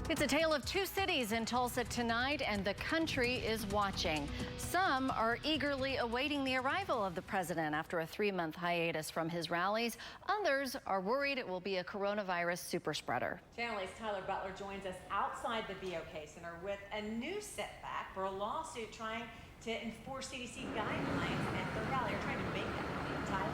It's a tale of two cities in Tulsa tonight, and the country is watching. Some are eagerly awaiting the arrival of the president after a 3-month hiatus from his rallies. Others are worried it will be a coronavirus super spreader. Channel 8's Tyler Butler joins us outside the BOK Center with a new setback for a lawsuit trying to enforce CDC guidelines at the rally. They're trying to make that happen. Tyler?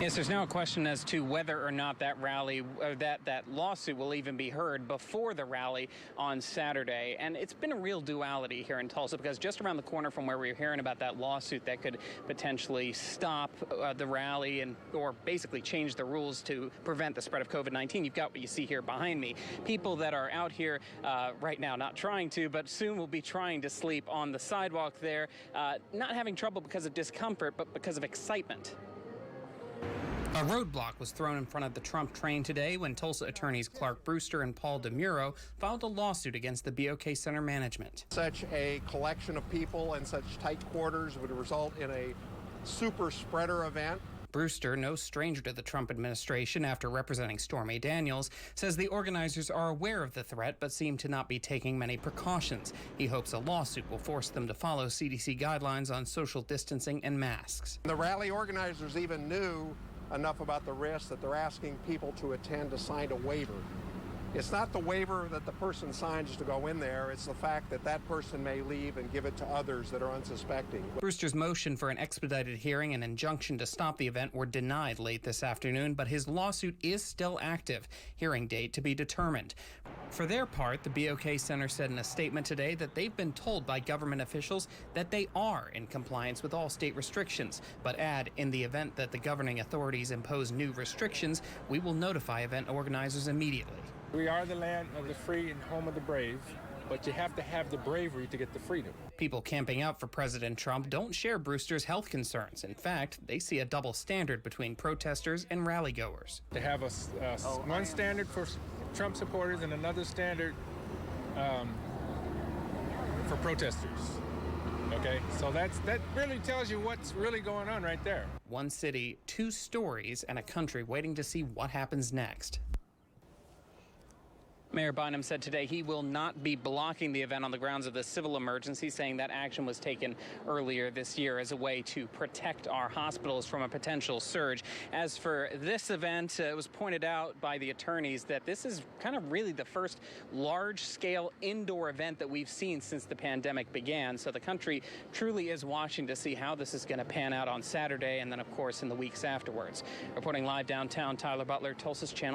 Yes, there's now a question as to whether or not that rally, that lawsuit will even be heard before the rally on Saturday. And it's been a real duality here in Tulsa because just around the corner from where we're hearing about that lawsuit that could potentially stop the rally or basically change the rules to prevent the spread of COVID-19, you've got what you see here behind me. People that are out here right now, not trying to, but soon will be trying to sleep on the sidewalk there, not having trouble because of discomfort, but because of excitement. A roadblock was thrown in front of the Trump train today when Tulsa attorneys Clark Brewster and Paul DeMuro filed a lawsuit against the BOK Center management. Such a collection of people in such tight quarters would result in a super spreader event. Brewster, no stranger to the Trump administration after representing Stormy Daniels, says the organizers are aware of the threat but seem to not be taking many precautions. He hopes a lawsuit will force them to follow CDC guidelines on social distancing and masks. The rally organizers even knew enough about the risk that they're asking people to attend to sign a waiver. It's not the waiver that the person signs to go in there, it's the fact that that person may leave and give it to others that are unsuspecting. Brewster's motion for an expedited hearing and injunction to stop the event were denied late this afternoon, but his lawsuit is still active. Hearing date to be determined. For their part, the BOK Center said in a statement today that they've been told by government officials that they are in compliance with all state restrictions, but add, in the event that the governing authorities impose new restrictions, we will notify event organizers immediately. We are the land of the free and home of the brave, but you have to have the bravery to get the freedom. People camping out for President Trump don't share Brewster's health concerns. In fact, they see a double standard between protesters and rally-goers. They have one standard for Trump supporters and another standard for protesters. Okay, so that really tells you what's really going on right there. One city, two stories, and a country waiting to see what happens next. Mayor Bynum said today he will not be blocking the event on the grounds of the civil emergency, saying that action was taken earlier this year as a way to protect our hospitals from a potential surge. As for this event, it was pointed out by the attorneys that this is kind of really the first large-scale indoor event that we've seen since the pandemic began. So the country truly is watching to see how this is going to pan out on Saturday and then, of course, in the weeks afterwards. Reporting live downtown, Tyler Butler, Tulsa's Channel.